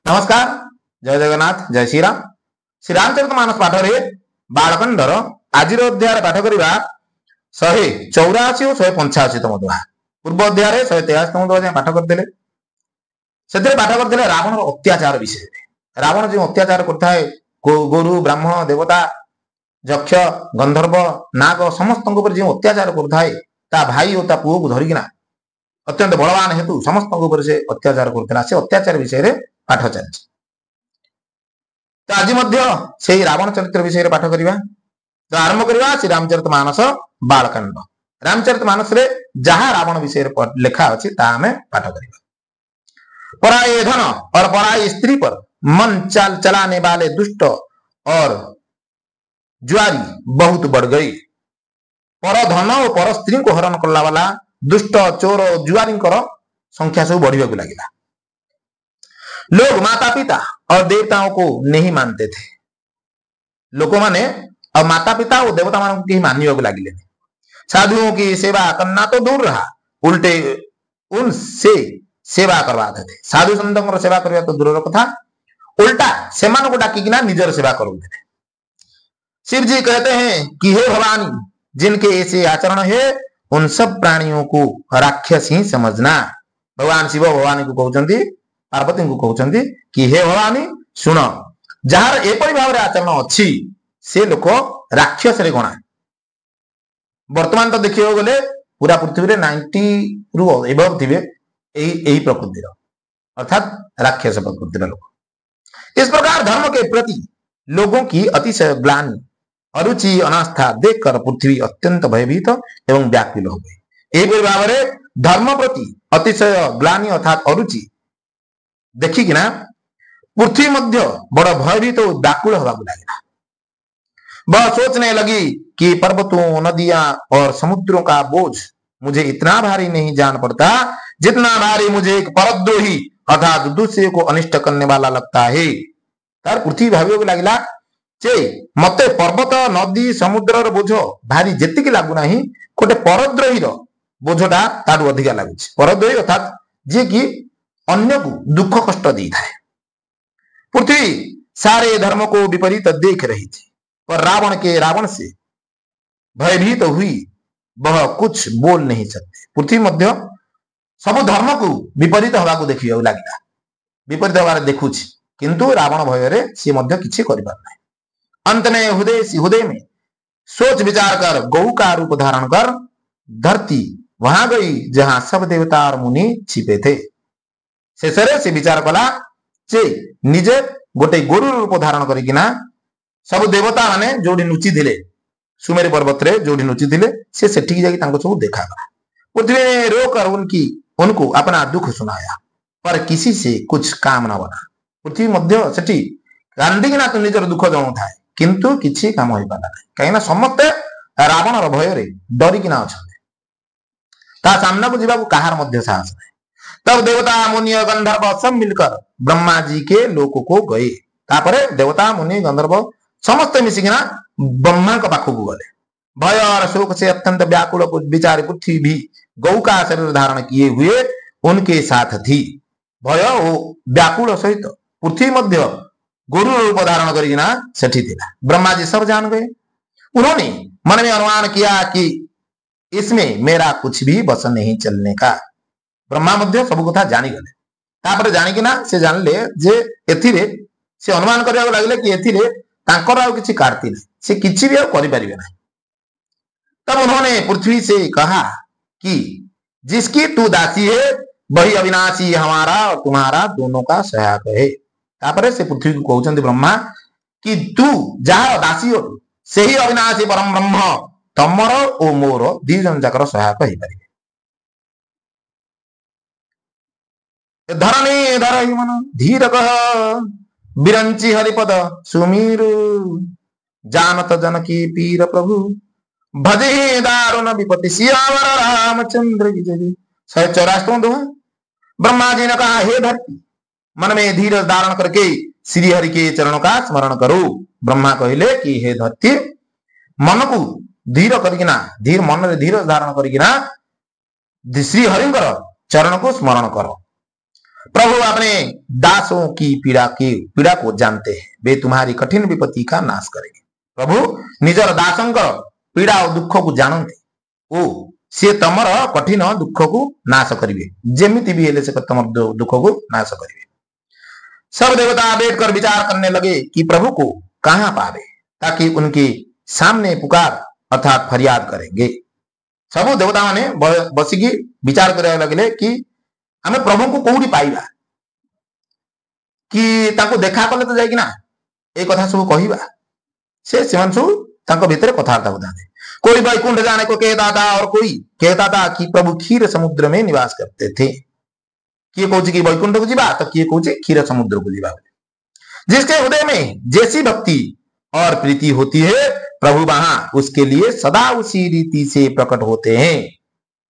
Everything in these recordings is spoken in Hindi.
नमस्कार, जय जगन्नाथ, जय श्रीराम। श्रीरामचरितमानस पाठ रे बालकांडर आज अध्याय पाठ करवा 184 और 185 तम अध्याय। पूर्व अध्याय 183 तम अध्याय पाठ करते से पाठ करते रावण अत्याचार विषय। रावण जो अत्याचार करता है गोरु ब्राह्मण देवता यक्ष गंधर्व नाग समस्त जो अत्याचार करता है ता भाई और ता पुओ को धरिकिना अत्यंत बलवान हेतु समस्त से अत्याचार करता से अत्याचार विषय पाठ चलती। तो आज से रावण चरित्र विषय पाठ करवा। तो आरंभ करवा श्री रामचरितमानस बालकांड। रामचरितमानस रे जहाँ रावण विषय लिखा अच्छी आम पाठ करवा। पराये धन और पराई स्त्री पर मन चाल चलाने वाले दुष्ट और जुआरी बहुत बढ़ गई। पर धन और पर स्त्री को हरण करला वाला दुष्ट चोर और जुआरी संख्या सब बढ़िया लगिला। लोग माता पिता और देवताओं को नहीं मानते थे। लोक माने और माता पिता और देवता मान को मानने लगे। साधुओं की सेवा करना तो दूर रहा, उल्टे उनसे सेवा करवाते थे। साधु संतों सेवा करवा तो दूर कथा, उल्टा सेमान को डाकिना निजर सेवा करते थे। शिव जी कहते हैं कि हे भवानी, जिनके ऐसे आचरण है उन सब प्राणियों को राक्षस ही समझना। भगवान शिव भवानी को कहते, पार्वती को कहते कि हे भवानी सुन, जार एपरी भाव आचरण अच्छी से लोक राक्षस रे गणा। वर्तमान तो देखिए गले पूरा पृथ्वी 90 रु एबव थे यही प्रकृति अर्थात राक्षस प्रकृति लोग। इस प्रकार धर्म के प्रति लोगों की अतिशय ग्लानि अरुचि अनास्था देखकर पृथ्वी अत्यंत भयभीत एवं व्याकुल हो गई। एक भाव में धर्म प्रति अतिशय ग्लानि अर्थात अरुचि देखिकिना पृथ्वी मध्य बड़ भयभीत और व्याकुल होगा लगा। वह सोचने लगी कि पर्वतों नदियां और समुद्रों का बोझ मुझे इतना भारी नहीं जान पड़ता जितना भारी मुझे एक परद्रोही अर्थात दूसरे को अनिष्ट करने वाला लगता है। तार पृथ्वी भावियों लगिला जे मते पर्वत नदी समुद्र बोझ भारी जेतिकी लागुना ही गोटे परद्रोही बोझटा तार अधिका लगुच। परद्रोही अर्थात जे कि अन्य को दुख कष्ट दी थाए। पृथ्वी सारे धर्म को विपरीत देख रही थी, पर रावण से भयभीत हुई वह कुछ बोल नहीं सकते। पृथ्वी मध्य सब धर्म को विपरीत हवा को देखिए लगिला, विपरीत हवार देखुछि, किंतु रावण भय रे सी मध्य किछि करि पार नहीं। अंत में हृदय में सोच विचार कर गौ का रूप धारण कर धरती वहां गई जहां सब देवता और मुनि छिपे थे। शेषरे से विचार कला जे निजे गोटे गोरु रूप धारण करिकिना सब देवता माने जोडी नुची थिले सुमेरु पर्वत रे जोडी नुची थिले से सेठी जाकी तांको सब देखा गला। पृथ्वी ने रोकर उनको अपना दुख सुनाया, पर किसी से कुछ काम न बना। पृथ्वी मध्य सेठी कांदिकिना तो निजर दुख जणु थाए, किंतु किछि काम होई पाला नहीं, कहिना समस्त रावणर भय रे डरिकिना अछंते। ता सामना को जीवा को कहार मध्य साहस नहीं। तब देवता मुनि गंधर्व सब मिलकर ब्रह्मा जी के लोक को गए। तापरे देवता मुनि गंधर्व समस्त मिसिकिना ब्रह्मा के पाखु को गले। भय और शोक से अत्यंत व्याकुल विचारी पृथ्वी भी गौ का शरीर धारण किए हुए उनके साथ थी। भय और व्याकुल सहित पृथ्वी मध्य गुरु रूप धारण करिना सेठी थिला। ब्रह्मा जी सब जान गए। उन्होंने मन में अनुमान किया कि इसमें मेरा कुछ भी बस नहीं चलने का। ब्रह्मा मध्य सब कथा जानी गले। तापर जानिकिना से जानले जे एथिरे से अनुमान करिया लागले कि एथिरे तांकर आउ किछि कार्ति नहीं, से किछि भी आउ करि परिबे नहीं। तब उन्होंने पृथ्वी से कहा कि जिसकी तू दासी है वही अविनाशी हमारा और तुम्हारा दोनों का सहायक है। तापर से पृथ्वी को कहउछन्ति ब्रह्मा कि तू जहा दासी हो से ही अविनाशी परम ब्रह्म तमर ओ मोर दी जन जाकर सहायक है परिबे। धरणी धरहि मन धीर कह बिरंची हरिपद सुमीरु जानत जनकी पीर प्रभु भजे दारुण विपत्ति सियावर रामचंद्र की जय। 184 दोहा। ब्रह्मा जी ने कहा, हे धरती, मन में धीरज धारण करके श्री हरि के चरणों का स्मरण करो। ब्रह्मा कहले कि हे धरती, मन को धीर करकिना धीर मन रे धीरज धारण करकिना श्री हरिंकर चरण को स्मरण करो। प्रभु अपने दासों की पीड़ा को जानते हैं, वे तुम्हारी कठिन विपत्ति का नाश करेंगे। प्रभु निजर दासंकर पीड़ा और दुख को जानते ओ से तमर कठिन दुख को नाश करेंगे, जेमिति भी हेले से तमर दुख को नाश करेंगे। सब देवता बैठकर विचार करने लगे कि प्रभु को कहां पावे, ताकि उनके सामने पुकार अर्थात फरियाद करेंगे। सब देवता ने बसिकी विचार करे लगले कि आमे प्रभु को कोउडी पाइबा, कि ताको देखा कले तो जाय कि ना ए कथा सब कहिबा। से सेमान सब ताको भीतर कथार्ता होताते। कोई वैकुंठ जाने को कहता था और कोई कहता था कि प्रभु क्षीर समुद्र में निवास करते थे। किए कहूची कि वैकुंठ को जीवा, तो किए कहूची क्षीर समुद्र को जीवा। जिसके हृदय में जैसी भक्ति और प्रीति होती है, प्रभु वहां उसके लिए सदा उसी रीति से प्रकट होते हैं।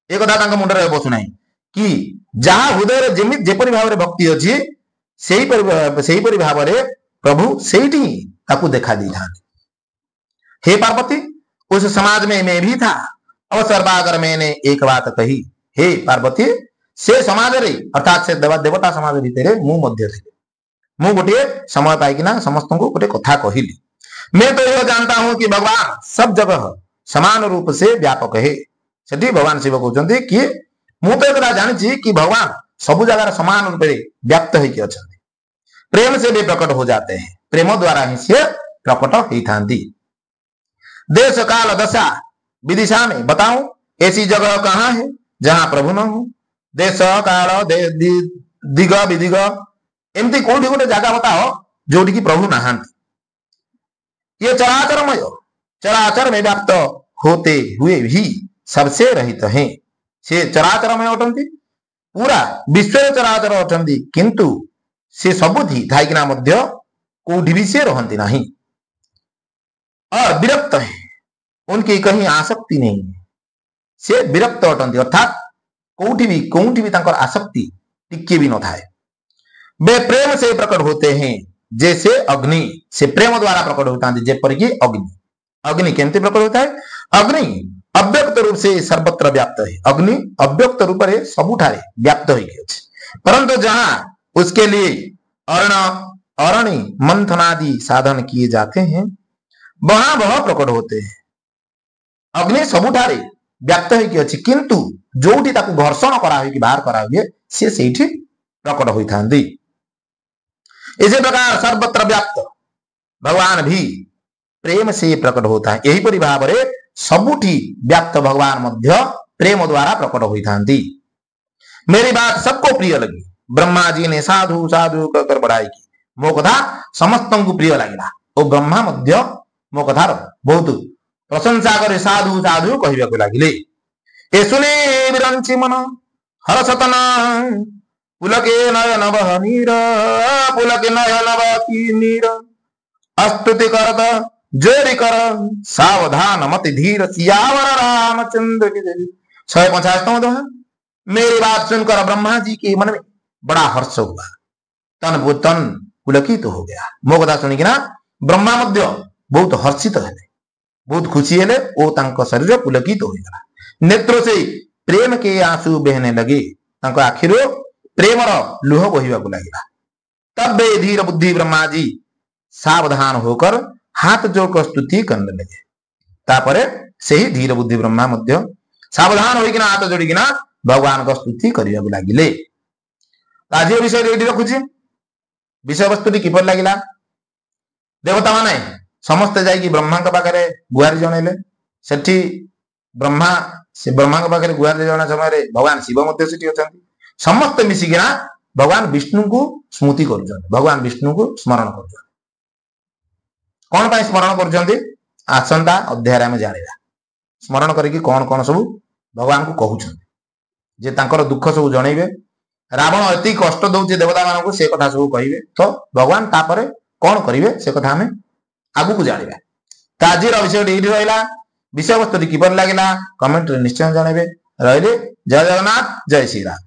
एक कथा तांको मुंडरे बसुनाई कि जहां हृदय जेमित जेपरि भाव भक्ति अछि सेही परि भाव प्रभु सेठी ताकू देखा दी था। हे पार्वती, उस समाज में मैं भी था। अवसर पाकर मैंने एक बात कही। हे पार्वती, से समाज रे अर्थात से देवता समाज भीतर मु मध्य थे। मु गोटे समय पाइकिना समस्त को गोटे कथा कहिली। मैं तो यह जानता हूं कि भगवान सब जगह समान रूप से व्यापक है। सेठी भगवान शिव कहते कि मु तो एक जानी कि भगवान सब जगह समान रूप से व्याप्त होकर अच्छा, प्रेम से भी प्रकट हो जाते हैं। प्रेम द्वारा ही से प्रकट होता। देश काल दशा विदिशा में बताऊं ऐसी जगह कहां है जहां प्रभु न हो। देश काल दिग विदिग एमती कोठी गोटे जगह बताओ जोटी की प्रभु नहांती। ये चराचर में व्याप्त होते हुए भी सबसे रहित हैं। से चराचर में अटंती, पूरा विश्व चराचर अटंती, किंतु से सबुथी थाइकिना मध्य कोठी भी से रहंती नहीं और विरक्त है। उनकी कहीं आसक्ति नहीं है। से विरक्त अटंती अर्थात कोठी भी तांकर आसक्ति टिके भी न थाए। वे प्रेम से प्रकट होते हैं जैसे अग्नि से प्रेम द्वारा प्रकट होता है। जेपरिक अग्नि केमती प्रकट होता है। अग्नि अव्यक्त रूप से सर्वत्र व्याप्त है। अग्नि अव्यक्त रूप से सबुठारे व्याप्त हो, परंतु जहां उसके लिए अरणि मंथनादि साधन किए जाते हैं वहां वह प्रकट होते हैं। अग्नि सबुठारे व्याप्त हो, किंतु जोठी ताकू घर्षण करा कि बाहर करा हुए से सेठी प्रकट होता। इसी प्रकार सर्वत्र व्याप्त भगवान भी प्रेम से प्रकट होता है। यही परि भाव रे सबुठी व्याप्त भगवान मध्य प्रेम द्वारा प्रकट होता। मेरी बात सबको प्रिय लगी। ब्रह्मा जी ने साधु साधु कर बढ़ाई की। मो कथा समस्त को प्रिय लगे। और ब्रह्मा मध्य मो कथार बहुत प्रशंसा करे साधु साधु कहवाक लगिले। ए सुने विरंची मन हरसतन पुलके नयन बहनीर, पुलके नयन बहनीर स्तुति करत जोरी कर सावधान मति धीर सियावर रामचंद्र की जय। 155वां दोहा। मेरी बात सुनकर ब्रह्मा जी के मन में बड़ा हर्ष हुआ, तन पुलकित हो गया। मो कथा सुनिकी ना ब्रह्मा मध्य बहुत हर्षित है, बहुत खुशी है। वो तांको शरीर पुलकित हो गया। नेत्रों से प्रेम के आंसू बहने लगे। तांको आखिर प्रेमर लुह बहिवाक लगा। तब वे धीर बुद्धि ब्रह्मा जी सावधान होकर हाथ जोड़कर स्तुति करने लगे। तापरे से ही धीर बुद्धि ब्रह्मा मध्य सावधान होइकिना हाथ जोड़िकिना भगवान को स्तुति करियाक लागिले। आज विषय रेडी रखुची। विषय वस्तु किपर लगिला। देवता माने समस्त जाइकी ब्रह्मा के पाखरे गुहारी जणैले। सेठी ब्रह्मा से ब्रह्मा के पाखरे गुहारी जणा समय भगवान शिव मध्य सेठी अछंती। समस्त मिसिकिना भगवान विष्णु को स्मृति कर, भगवान विष्णु को स्मरण कर। कौन पाई स्मरण कर आसंता अध्याय में जानिबा। स्मरण करके कौन कौन सब भगवान को कहउछन जे तांकर दुख सब जणैबे। रावण अति कष्ट दउचे देवता मान को, से कथा सब कहिबे। तो भगवान तापरे कौन करिवे से कथा हमें आगु को जानिबा। ताजीर विषय एठी रहला। विषय वस्तु किपर लागिला कमेंट रे निश्चय जणैबे। रहले जय जगन्नाथ, जय श्री राम।